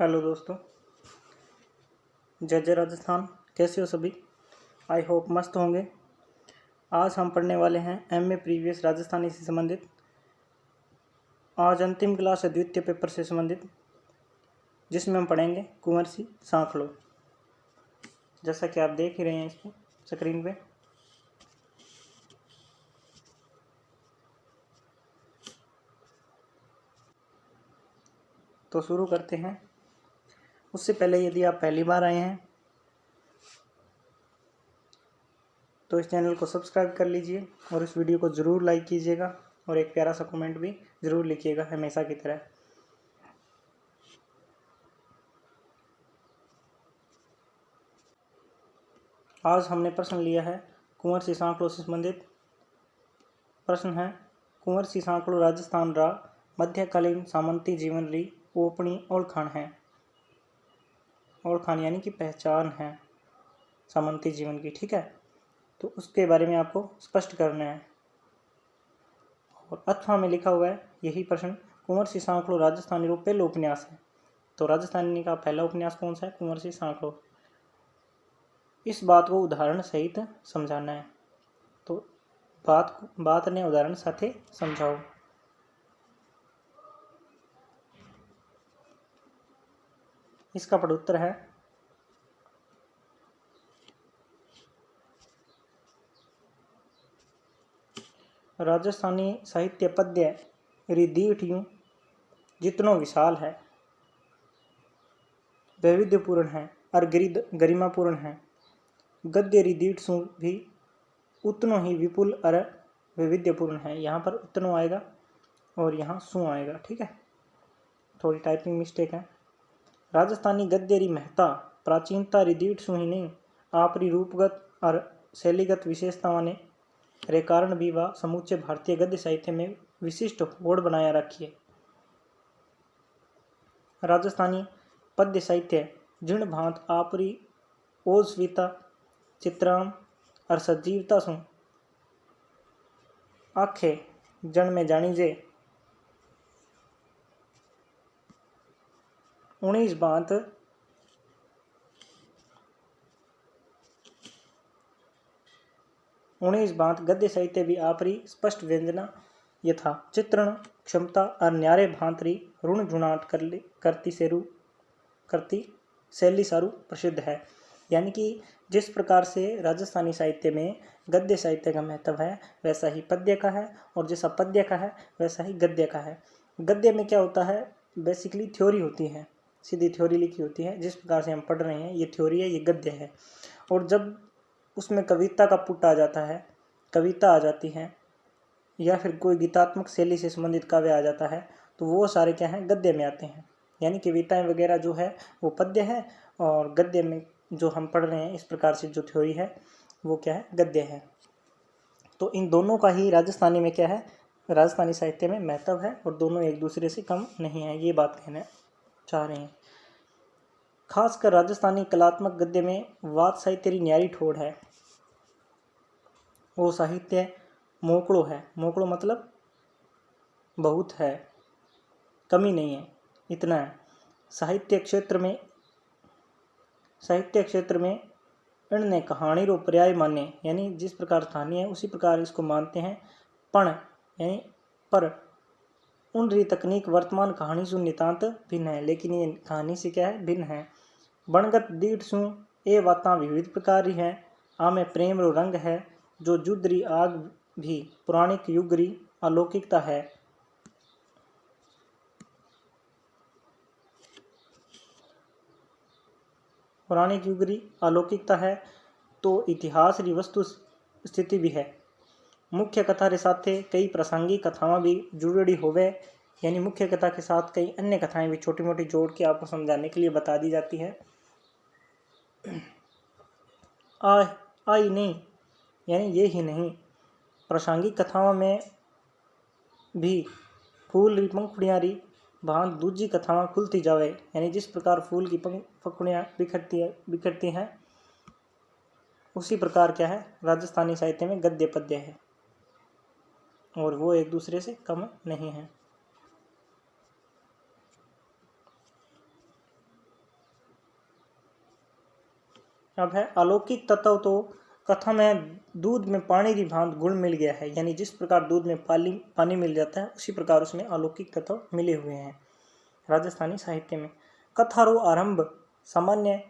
Hello दोस्तों, जय जय राजस्थान। कैसे हो सभी? आई होप मस्त होंगे। आज हम पढ़ने वाले हैं एमए प्रीवियस राजस्थानी से संबंधित। आज अंतिम क्लास है द्वितीय पेपर से संबंधित, जिसमें हम पढ़ेंगे कुंवर सी सांखलो। जैसा कि आप देख ही रहे हैं इसको स्क्रीन पे। तो शुरू करते हैं। उससे पहले यदि आप पहली बार आए हैं तो इस चैनल को सब्सक्राइब कर लीजिए और इस वीडियो को ज़रूर लाइक कीजिएगा और एक प्यारा सा कमेंट भी ज़रूर लिखिएगा हमेशा की तरह। आज हमने प्रश्न लिया है कुंवर सी सांखलो से संबंधित। प्रश्न है, कुंवर सी सांखलो राजस्थान रा मध्यकालीन सामंती जीवन री ओपनी ओळखाण है। ओळखाण यानी कि पहचान है सामंती जीवन की, ठीक है। तो उसके बारे में आपको स्पष्ट करना है। और अथवा में लिखा हुआ है यही प्रश्न, कुंवर सी सांखलो राजस्थानी रो पहला उपन्यास है। तो राजस्थानी का पहला उपन्यास कौन सा है? कुंवर सी सांखलो। इस बात को उदाहरण सहित समझाना है। तो बात ने उदाहरण साथे समझाओ। इसका प्रत्युत्तर है, राजस्थानी साहित्य पद्य रिदीठ यूं जितनो विशाल है, वैविध्यपूर्ण है और गरिमापूर्ण है, गद्य रिदीठ सु भी उतनो ही विपुल और वैविध्यपूर्ण है। यहाँ पर उतनो आएगा और यहाँ सु आएगा, ठीक है। थोड़ी टाइपिंग मिस्टेक है। राजस्थानी गद्य री महत्ता प्राचीनता रिदीठ सु ही नहीं, आपरी रूपगत और शैलीगत विशेषताओं ने रे कारण भी वह समूचे भारतीय गद्य साहित्य में विशिष्ट होड़ बनाया रखी है। राजस्थानी पद्य साहित्य जिण भांत आपरी ओजस्विता चित्राम और सजीवता सु आखे जन में जानी जे 19 बात गद्य साहित्य भी आपरी स्पष्ट व्यंजना यथा चित्रण क्षमता और न्यारे भांतरी ऋण जुनाट करती शैली सारू प्रसिद्ध है। यानी कि जिस प्रकार से राजस्थानी साहित्य में गद्य साहित्य का महत्व है, वैसा ही पद्य का है, और जैसा पद्य का है वैसा ही गद्य का है। गद्य में क्या होता है? बेसिकली थ्योरी होती है, सीधी थ्योरी लिखी होती है। जिस प्रकार से हम पढ़ रहे हैं ये थ्योरी है, ये गद्य है। और जब उसमें कविता का पुट आ जाता है, कविता आ जाती है, या फिर कोई गीतात्मक शैली से संबंधित काव्य आ जाता है, तो वो सारे क्या हैं? गद्य में आते हैं। यानी कविताएं वगैरह जो है वो पद्य है, और गद्य में जो हम पढ़ रहे हैं इस प्रकार से जो थ्योरी है वो क्या है? गद्य है। तो इन दोनों का ही राजस्थानी में क्या है? राजस्थानी साहित्य में महत्व है, और दोनों एक दूसरे से कम नहीं है, ये बात कहना चाह रहे हैं। खासकर राजस्थानी कलात्मक गद्य में वाद साहित्य री न्यारी ठोड़ है। वो साहित्य मोकड़ो है। मोकड़ो मतलब बहुत है, कमी नहीं है, इतना है। साहित्य क्षेत्र में इनने कहानी रो पर्याय माने, यानी जिस प्रकार कहानी है उसी प्रकार इसको मानते हैं। पण यानी पर उन री तकनीक वर्तमान कहानी से नितांत भिन्न है, लेकिन ये कहानी से क्या है? भिन्न है। बनगत दीठ सु ये बातां विविध प्रकार री है। आमे प्रेम रो रंग है, जो जुद्ध री आग भी पुराणिक युग री अलौकिकता है। पौराणिक युग री अलौकिकता है, तो इतिहास री वस्तु स्थिति भी है। मुख्य कथा रे साथे कई प्रासंगिक कथावां भी जुड़ेड़ी होवे, यानी मुख्य कथा के साथ कई अन्य कथाएं भी छोटी मोटी जोड़ के आपको समझाने के लिए बता दी जाती है। आई नहीं, यानी ये ही नहीं, प्रासंगिक कथाओं में भी फूल री पंखुड़ियां री भांत दूजी कथावां खुलती जावे। यानी जिस प्रकार फूल की पंखुड़ियां बिखरती हैं, उसी प्रकार क्या है? राजस्थानी साहित्य में गद्य पद्य है, और वो एक दूसरे से कम नहीं है। अब है अलौकिक तत्व। तो कथा में दूध में पानी की भांत गुण मिल गया है, यानी जिस प्रकार दूध में पानी मिल जाता है उसी प्रकार उसमें अलौकिक तत्व मिले हुए हैं राजस्थानी साहित्य में। कथारो आरंभ सामान्य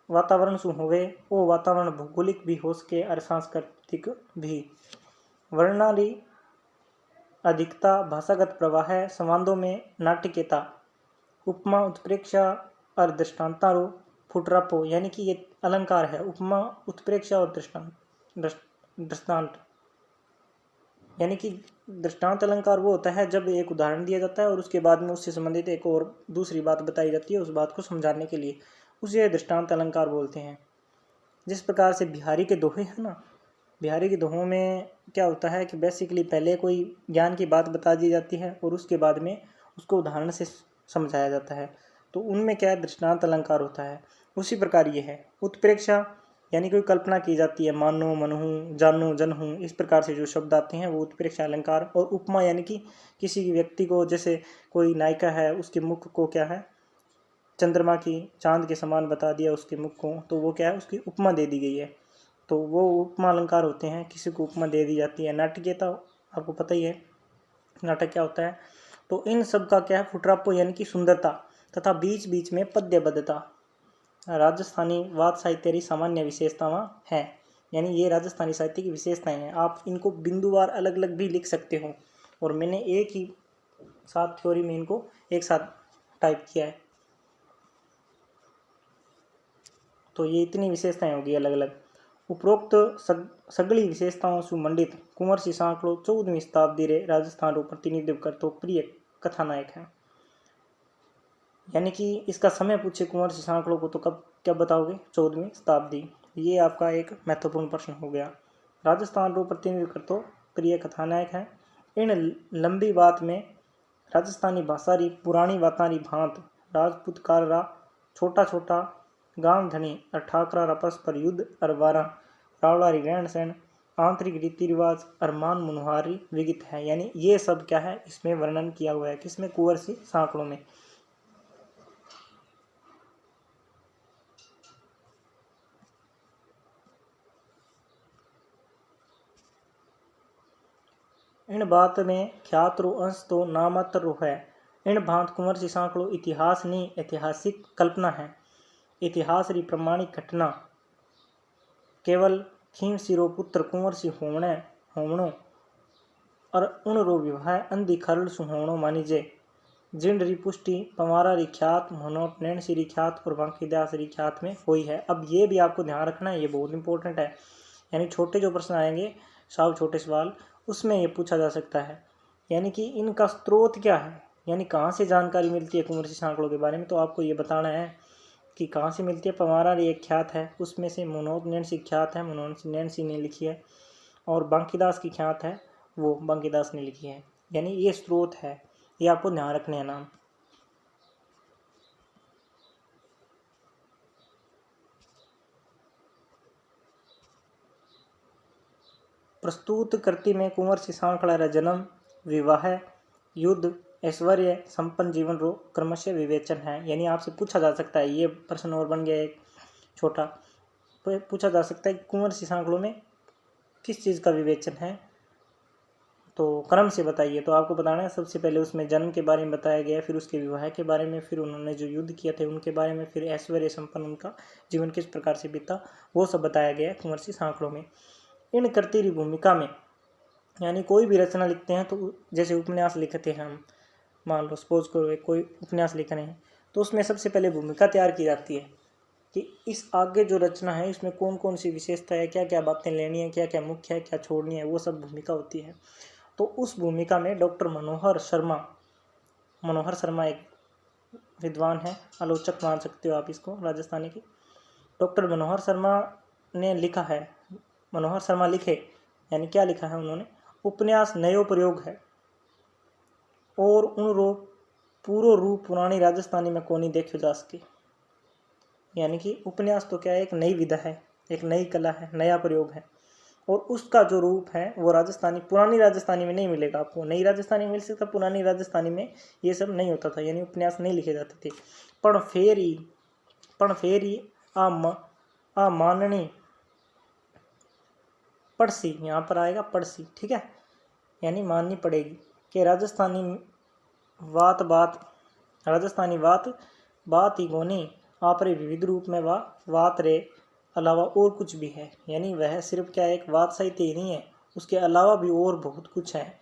वातावरण से हुए, वो वातावरण भौगोलिक भी हो सके और सांस्कृतिक भी। वर्णाली अधिकता, भाषागत प्रवाह है, संवादों में नाट्यता, उपमा उत्प्रेक्षा और दृष्टांतारो फुटरापो, यानी कि ये अलंकार है। उपमा उत्प्रेक्षा और दृष्टांत, यानी कि दृष्टांत अलंकार वो होता है जब एक उदाहरण दिया जाता है और उसके बाद में उससे संबंधित एक और दूसरी बात बताई जाती है उस बात को समझाने के लिए, उसे दृष्टांत अलंकार बोलते हैं। जिस प्रकार से बिहारी के दोहे हैं ना, बिहारी के दोहों में क्या होता है कि बेसिकली पहले कोई ज्ञान की बात बता दी जाती है और उसके बाद में उसको उदाहरण से समझाया जाता है, तो उनमें क्या है, दृष्टांत अलंकार होता है। उसी प्रकार ये है उत्प्रेक्षा, यानी कोई कल्पना की जाती है, मानो मनहूँ, जानो जनहूँ, इस प्रकार से जो शब्द आते हैं वो उत्प्रेक्षा अलंकार। और उपमा यानी कि किसी व्यक्ति को, जैसे कोई नायिका है उसके मुख को क्या है, चंद्रमा की चांद के समान बता दिया उसके मुख को, तो वो क्या है, उसकी उपमा दे दी गई है, तो वो उपमा अलंकार होते हैं, किसी को उपमा दे दी जाती है। नाट्यता आपको पता ही है नाटक क्या होता है। तो इन सब का क्या है, फुटरापो यानी कि सुंदरता तथा बीच बीच में पद्यबद्धता राजस्थानी वाद साहित्य की सामान्य विशेषताएं हैं, यानी ये राजस्थानी साहित्य की विशेषताएं हैं। आप इनको बिंदुवार अलग अलग भी लिख सकते हो, और मैंने एक ही साथ थ्योरी में इनको एक साथ टाइप किया है। तो ये इतनी विशेषताएं होगी अलग अलग। उपरोक्त सगली विशेषताओं से मंडित कुंवर सिंह सांकलो 14वीं शताब्दी रे राजस्थान रो प्रतिनिधित्व करतो प्रिय कथानायक है। यानी कि इसका समय पूछे कुंवर सिंह सांकलो को तो कब बताओगे, 14वीं शताब्दी। ये आपका एक महत्वपूर्ण प्रश्न हो गया। राजस्थान रो प्रतिनिधित्व करतो प्रिय कथानायक है। इन लंबी बात में राजस्थानी भाषा री पुरानी बातां री भांत राजपूत काल रा छोटा छोटा गांव धनी और ठाकरा रा परस्पर युद्ध और वारा रावला री रहन सहन आंतरिक रीति रिवाज और मान मनोहारी विगित है। यानी ये सब क्या है, इसमें वर्णन किया हुआ है। किसमें, कुंवर सिंह सांकलो में। इन बात में ख्यात रो अंश तो नामात्र रो है। इन भांत कुंवर सिंह सांकलो इतिहास नहीं ऐतिहासिक कल्पना है। इतिहास री प्रमाणिक घटना केवल खीम सिरो पुत्र कुंवर सिंह होवणो और उन रो विवाह अंधी खरल सु होवणो मानी जे। जिन री पुष्टि पवारा री ख्यात मनोट नैणसी री ख्यात और बांकीदास री ख्यात में हुई है। अब ये भी आपको ध्यान रखना है, ये बहुत इंपॉर्टेंट है। यानी छोटे जो प्रश्न आएंगे, साव छोटे सवाल, उसमें ये पूछा जा सकता है। यानी कि इनका स्रोत क्या है, यानी कहाँ से जानकारी मिलती है कुंवर सिंह सांकलो के बारे में, तो आपको ये बताना है कि कहाँ से मिलती है। पवारा री एक ख्यात है, उसमें से मनोट नैणसी ख्यात है, मनोट नैणसी ने लिखी है, और बांकीदास की ख्यात है, वो बांकीदास ने लिखी है। यानी ये स्रोत है, ये आपको ध्यान रखने हैं नाम। प्रस्तुत कृति में कुंवर सिंह सांकला रा जन्म, विवाह, युद्ध, ऐश्वर्य, संपन्न जीवन रो क्रमशः विवेचन है। यानी आपसे पूछा जा सकता है, ये प्रश्न और बन गया एक छोटा, पूछा जा सकता है कि कुंवर सिंह सांकलो में किस चीज़ का विवेचन है, तो क्रम से बताइए। तो आपको बताना है, सबसे पहले उसमें जन्म के बारे में बताया गया, फिर उसके विवाह के बारे में, फिर उन्होंने जो युद्ध किए थे उनके बारे में, फिर ऐश्वर्य संपन्न उनका जीवन किस प्रकार से बीता, वो सब बताया गया है कुंवर सिंह सांकलो में। इन कृति की भूमिका में, यानी कोई भी रचना लिखते हैं, तो जैसे उपन्यास लिखते हैं हम, मान लो सपोज करो कोई उपन्यास लिख रहे हैं, तो उसमें सबसे पहले भूमिका तैयार की जाती है कि इस आगे जो रचना है इसमें कौन कौन सी विशेषता है, क्या क्या बातें लेनी है, क्या क्या मुख्य है, क्या छोड़नी है, वो सब भूमिका होती है। तो उस भूमिका में डॉक्टर मनोहर शर्मा एक विद्वान है, आलोचक मान सकते हो आप इसको, राजस्थानी की। डॉक्टर मनोहर शर्मा ने लिखा है, मनोहर शर्मा लिखे, यानी क्या लिखा है उन्होंने, उपन्यास नयो प्रयोग है और उन रो पूरो रूप पुरानी राजस्थानी में कोनी देखो जा सके। यानी कि उपन्यास तो क्या है, एक नई विधा है, एक नई कला है, नया प्रयोग है, और उसका जो रूप है वो पुरानी राजस्थानी में नहीं मिलेगा आपको। नई राजस्थानी में मिल सकता, पुरानी राजस्थानी में ये सब नहीं होता था, यानी उपन्यास नहीं लिखे जाते थे। पण फेरी आ अमाननी पड़सी, यहाँ पर आएगा पड़सी, ठीक है, यानी माननी पड़ेगी कि राजस्थानी वात बात ही गोनी आपरे विविध रूप में वात रे अलावा और कुछ भी है, यानी वह सिर्फ क्या एक वात साहित्य ही नहीं है, उसके अलावा भी और बहुत कुछ है।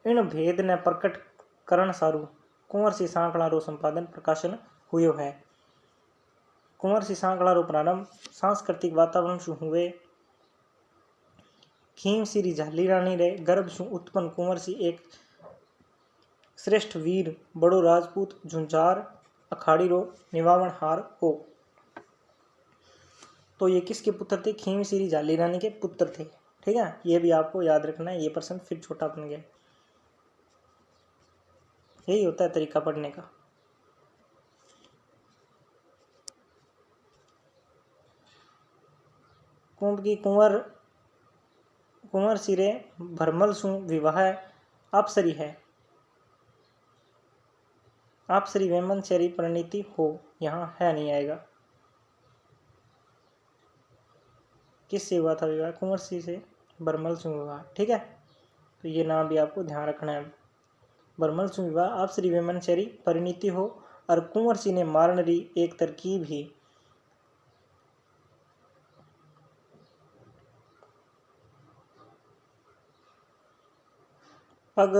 इन भेद ने प्रकट करण सारू कुंवर सिंह सांकड़ा रो संपादन प्रकाशन हुयो है। कुंवर सिंह सांकड़ा रो प्रारंभ सांस्कृतिक वातावरण से हुए। खीम श्री झाली रानी रे गर्भ से उत्पन्न कुंवर सिंह एक श्रेष्ठ वीर बड़ो राजपूत झुंझार अखाड़ी रो निवावण हार हो। तो ये किसके पुत्र थे? खीम श्री झाली रानी के पुत्र थे, ठीक है, ये भी आपको याद रखना है, ये प्रश्न फिर छोटा बन गया। यही होता है तरीका पढ़ने का। कुंभ की कुंवर सिरे भरमल सु विवाह अप्सरी है। अप्सरी वेमन चरी परिणीति हो, यहाँ है नहीं आएगा। किससे हुआ था विवाह? कुंवर सिंह से भरमल सिंह विवाह, ठीक है, तो ये नाम भी आपको ध्यान रखना है। भरमल सिंह विवाह अप्सरी वेमन चरी परिणीति हो और कुंवर सिंह ने मारनरी एक तरकीब ही। पग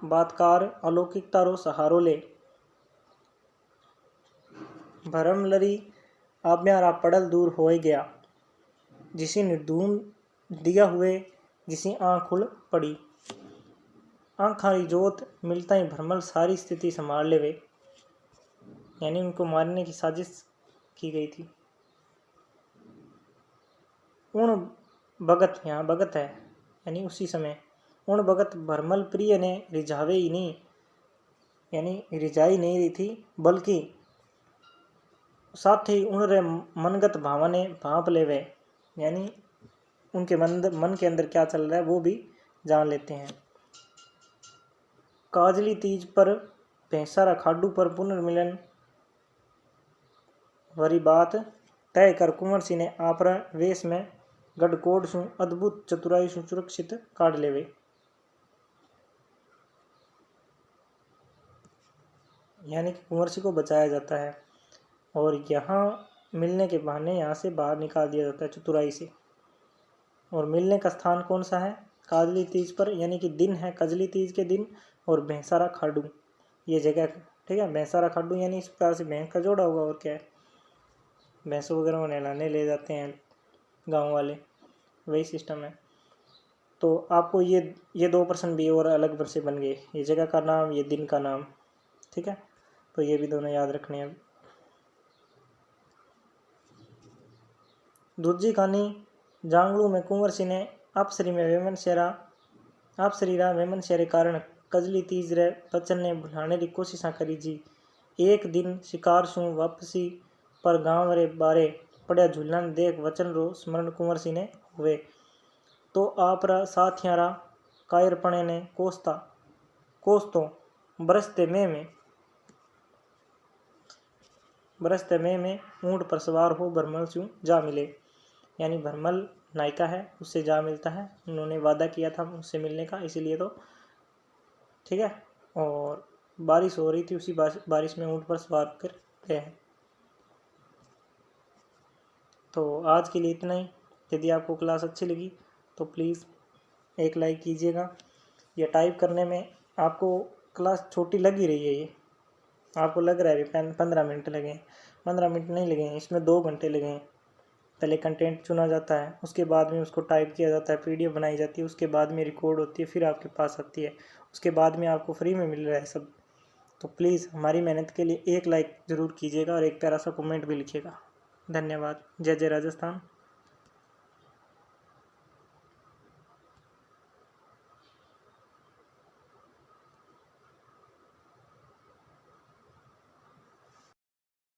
बातकार अलौकिकता रो सहारो ले भरमलरी आज्ञा पड़ल दूर हो गया, जिसे निर्धूम दिया हुए जिसी आँख खुल पड़ी। आँखारी जोत मिलता ही भरमल सारी स्थिति संभाल लेवे, यानी उनको मारने की साजिश की गई थी। उन भगत, यहाँ भगत है यानी उसी समय, उन भगत भरमल प्रिय ने रिझावे ही नहीं, यानी रिझाई नहीं रही थी, बल्कि साथ ही उन रे मनगत भावने भाप लेवे, यानी उनके मन के अंदर क्या चल रहा है वो भी जान लेते हैं। काजली तीज पर भैंसारा खाडू पर पुनर्मिलन वरी बात तय कर कुंवर सिंह ने आपरा वेश में गढ़कोट सु अद्भुत चतुराई सु सुरक्षित काट लेवे, यानी कि कुंवर सिंह को बचाया जाता है और यहाँ मिलने के बहाने यहाँ से बाहर निकाल दिया जाता है चतुराई से। और मिलने का स्थान कौन सा है? काजली तीज पर, यानी कि दिन है कजली तीज के दिन, और भैंसारा खाडू ये जगह, ठीक है। भैंसारा खाडू यानी इस प्रकार से भैंस का जोड़ा होगा, और क्या है, भैंसों वगैरह को नहलाने ले जाते हैं गांव वाले, वही सिस्टम है। तो आपको ये 2 प्रश्न भी और अलग से बन गए, ये जगह का नाम, ये दिन का नाम, ठीक है, तो ये भी दोनों याद रखने हैं। दूजी कहानी जांगलू में कुंवर सिंह ने अप्सरी रा वेमन शेरे कारण कजली तीज रे बचन ने बुलाने की कोशिश करी जी। एक दिन शिकार सु वापसी पर गांव रे बारे पड़ा झूलन देख वचन रो स्मरण कुंवर सिंह ने हुए, तो आप रा साथियां रा कायरपणे ने कोस्तो बरसते में ऊंट पर सवार हो भरमल सिंह जा मिले, यानी भरमल नायिका है उससे जा मिलता है, उन्होंने वादा किया था उससे मिलने का, इसीलिए तो, ठीक है। और बारिश हो रही थी, उसी बारिश में ऊंट पर सवार कर गए हैं। तो आज के लिए इतना ही। यदि आपको क्लास अच्छी लगी तो प्लीज़ एक लाइक कीजिएगा। यह टाइप करने में आपको क्लास छोटी लग ही रही है, ये आपको लग रहा है 15 मिनट लगे, 15 मिनट नहीं लगे हैं, इसमें 2 घंटे लगे हैं। पहले कंटेंट चुना जाता है, उसके बाद में उसको टाइप किया जाता है, पीडीएफ बनाई जाती है, उसके बाद में रिकॉर्ड होती है, फिर आपके पास आती है, उसके बाद में आपको फ्री में मिल रहा है सब। तो प्लीज़ हमारी मेहनत के लिए एक लाइक ज़रूर कीजिएगा और एक प्यारा सा कमेंट भी लिखिएगा। धन्यवाद। जय जय राजस्थान।